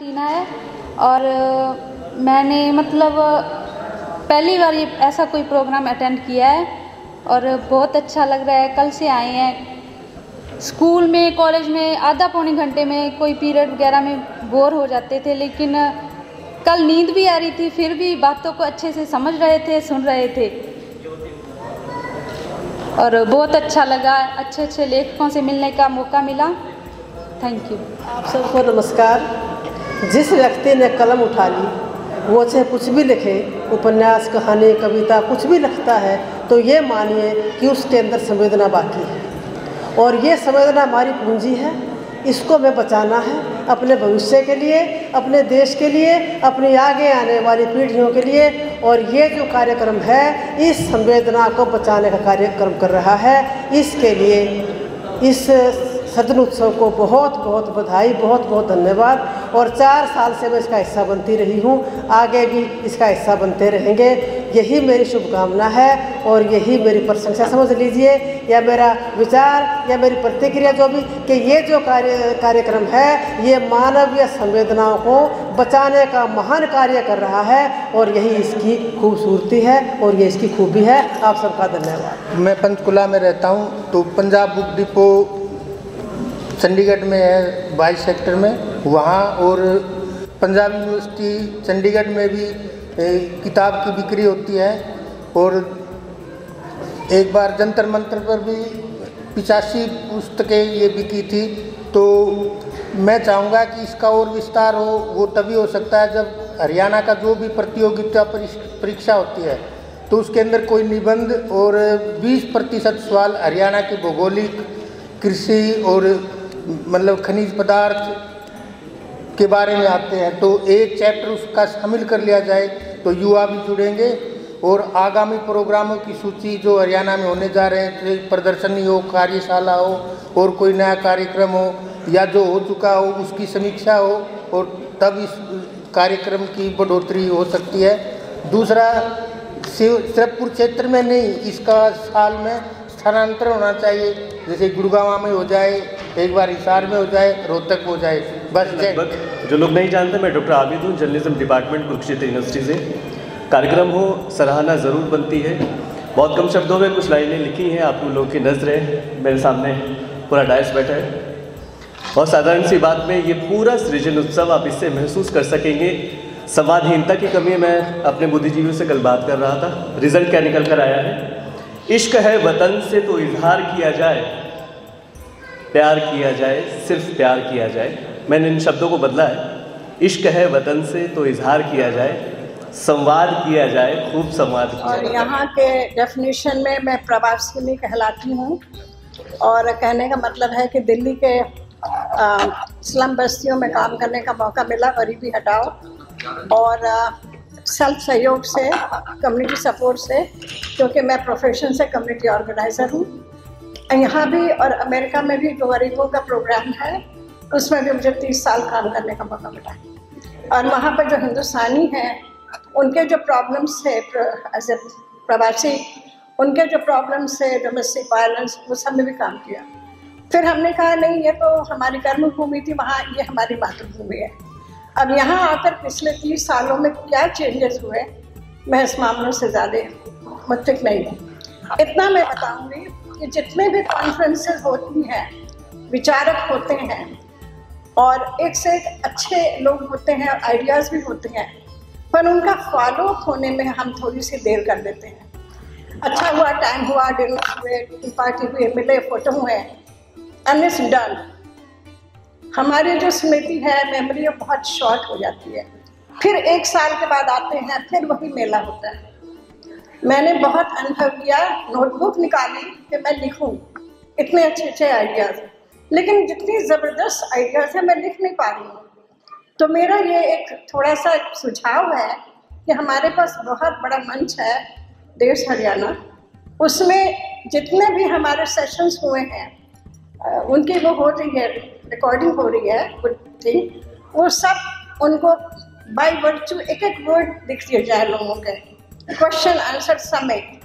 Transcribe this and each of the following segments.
टीना है और मैंने मतलब पहली बार ये ऐसा कोई प्रोग्राम अटेंड किया है और बहुत अच्छा लग रहा है। कल से आए हैं। स्कूल में कॉलेज में आधा पौने घंटे में कोई पीरियड वगैरह में बोर हो जाते थे, लेकिन कल नींद भी आ रही थी, फिर भी बातों को अच्छे से समझ रहे थे, सुन रहे थे और बहुत अच्छा लगा। अच्छे अच्छे लेखकों से मिलने का मौका मिला। Thank you. आप सबको नमस्कार। जिस व्यक्ति ने कलम उठा ली वो चाहे कुछ भी लिखे, उपन्यास, कहानी, कविता कुछ भी लिखता है, तो ये मानिए कि उसके अंदर संवेदना बाकी है और ये संवेदना हमारी पूंजी है। इसको हमें बचाना है अपने भविष्य के लिए, अपने देश के लिए, अपनी आगे आने वाली पीढ़ियों के लिए। और ये जो कार्यक्रम है इस संवेदना को बचाने का कार्यक्रम कर रहा है। इसके लिए इस सृजन उत्सव को बहुत बहुत बधाई, बहुत बहुत धन्यवाद। और 4 साल से मैं इसका हिस्सा बनती रही हूँ, आगे भी इसका हिस्सा बनते रहेंगे। यही मेरी शुभकामना है और यही मेरी प्रशंसा समझ लीजिए, या मेरा विचार या मेरी प्रतिक्रिया जो भी, कि ये जो कार्यक्रम है ये मानवीय संवेदनाओं को बचाने का महान कार्य कर रहा है और यही इसकी खूबसूरती है और ये इसकी खूबी है। आप सबका धन्यवाद। मैं पंचकुला में रहता हूँ, तो पंजाब बुक डिपो चंडीगढ़ में है 22 सेक्टर में, वहाँ और पंजाब यूनिवर्सिटी चंडीगढ़ में भी किताब की बिक्री होती है। और एक बार जंतर मंतर पर भी 85 पुस्तकें ये बिकी थी। तो मैं चाहूँगा कि इसका और विस्तार हो, वो तभी हो सकता है जब हरियाणा का जो भी प्रतियोगिता परीक्षा होती है तो उसके अंदर कोई निबंध और 20% सवाल हरियाणा के भौगोलिक, कृषि और मतलब खनिज पदार्थ के बारे में आते हैं, तो एक चैप्टर उसका शामिल कर लिया जाए तो युवा भी जुड़ेंगे। और आगामी प्रोग्रामों की सूची जो हरियाणा में होने जा रहे हैं, प्रदर्शनी हो, कार्यशाला हो और कोई नया कार्यक्रम हो या जो हो चुका हो उसकी समीक्षा हो, और तब इस कार्यक्रम की बढ़ोतरी हो सकती है। दूसरा, सिरपुर क्षेत्र में नहीं, इसका साल में स्थानांतरण होना चाहिए, जैसे गुड़गांव में हो जाए, एक बार हिसार में हो जाए, रोहतक हो जाए। बस जो लोग नहीं जानते, मैं डॉक्टर आबिद हूँ, जर्नलिज्म डिपार्टमेंट कुरुक्षेत्र यूनिवर्सिटी से। कार्यक्रम हो, सराहना ज़रूर बनती है। बहुत कम शब्दों में कुछ लाइनें लिखी हैं, आप लोगों की नज़र है, मेरे सामने पूरा डायस बैठा है और साधारण सी बात में ये पूरा सृजन उत्सव आप इससे महसूस कर सकेंगे। संवादहीनता की कमी, मैं अपने बुद्धिजीवियों से कल बात कर रहा था, रिजल्ट क्या निकल कर आया है। इश्क है वतन से तो इजहार किया जाए, प्यार किया जाए, सिर्फ प्यार किया जाए। मैंने इन शब्दों को बदला है। इश्क है वतन से तो इजहार किया जाए, संवाद किया जाए, खूब संवाद किया जाए। और यहाँ के डेफिनेशन में मैं प्रवासिनी कहलाती हूँ और कहने का मतलब है कि दिल्ली के स्लम बस्तियों में काम करने का मौका मिला, गरीबी हटाओ और सेल्फ सहयोग से, कम्युनिटी सपोर्ट से, क्योंकि मैं प्रोफेशन से कम्युनिटी ऑर्गेनाइज़र हूँ। यहाँ भी और अमेरिका में भी जो गरीबों का प्रोग्राम है उसमें भी मुझे 30 साल काम करने का मौका मिला। और वहाँ पर जो हिंदुस्तानी हैं उनके जो प्रॉब्लम्स थे एज ए प्रवासी, उनके जो प्रॉब्लम्स थे, डोमेस्टिक वायलेंस, वो सब में भी काम किया। फिर हमने कहा नहीं, ये तो हमारी कर्मभूमि थी, वहाँ ये हमारी मातृभूमि है। अब यहाँ आकर पिछले 30 सालों में क्या चेंजेस हुए, मैं इस मामलों से ज़्यादा मुत्तफ़िक़ नहीं हूँ। इतना मैं बताऊँगी कि जितने भी कॉन्फ्रेंसेस होती हैं, विचारक होते हैं और एक से एक अच्छे लोग होते हैं और आइडियाज़ भी होते हैं, पर उनका फॉलो होने में हम थोड़ी सी देर कर देते हैं। अच्छा हुआ, टाइम हुआ, डिनर हुए, पार्टी हुए, मिले, फोटो हुए, एंड इट्स डन। हमारी जो स्मृति है, मेमोरी, बहुत शॉर्ट हो जाती है। फिर 1 साल के बाद आते हैं, फिर वही मेला होता है। मैंने बहुत अनुभव किया, नोटबुक निकाली कि मैं लिखूं, इतने अच्छे अच्छे आइडियाज़, लेकिन जितनी ज़बरदस्त आइडियाज़ है मैं लिख नहीं पा रही हूँ। तो मेरा ये एक थोड़ा सा सुझाव है कि हमारे पास बहुत बड़ा मंच है, देश हरियाणा, उसमें जितने भी हमारे सेशंस हुए हैं उनकी वो हो रही है, रिकॉर्डिंग हो रही है, गुड थिंग, वो सब उनको बाय वर्चू एक एक वर्ड लिख दिया जाए लोगों के, क्वेश्चन आंसर समेत,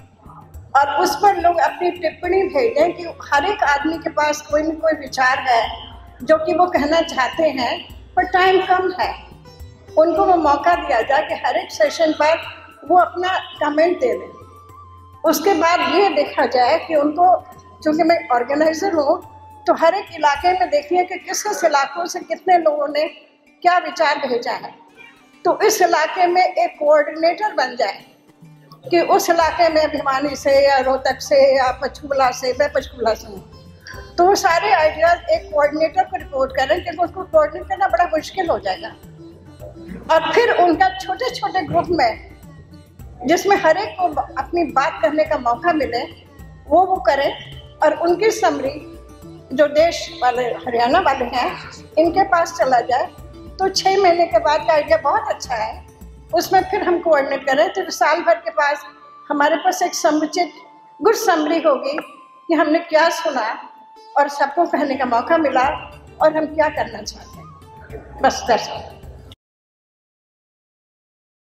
और उस पर लोग अपनी टिप्पणी भेजें कि हर एक आदमी के पास कोई न कोई विचार है जो कि वो कहना चाहते हैं, पर टाइम कम है। उनको वो मौका दिया जाए कि हर एक सेशन पर वो अपना कमेंट दे दें। उसके बाद ये देखा जाए कि उनको, चूँकि मैं ऑर्गेनाइज़र हूँ, तो हर एक इलाके में देखिए कि किस किस इलाकों से कितने लोगों ने क्या विचार भेजा है, तो इस इलाके में एक कोऑर्डिनेटर बन जाए कि उस इलाके में भिवानी से या रोहतक से या पंचकुला से, मैं पंचकुला से हूँ, तो वो सारे आइडियाज़ एक कोऑर्डिनेटर को रिपोर्ट करें, क्योंकि उसको कोऑर्डिनेट करना बड़ा मुश्किल हो जाएगा। और फिर उनका छोटे छोटे ग्रुप में, जिसमें हर एक को अपनी बात करने का मौका मिले, वो करें, और उनकी समरी जो देश वाले, हरियाणा वाले हैं, इनके पास चला जाए, तो 6 महीने के बाद का आइडिया बहुत अच्छा है, उसमें फिर हम कोऑर्डिनेट करें, तो साल भर के पास हमारे पास एक समुचित गुड समरी होगी कि हमने क्या सुना और सबको कहने का मौका मिला और हम क्या करना चाहते हैं। बस दर्शक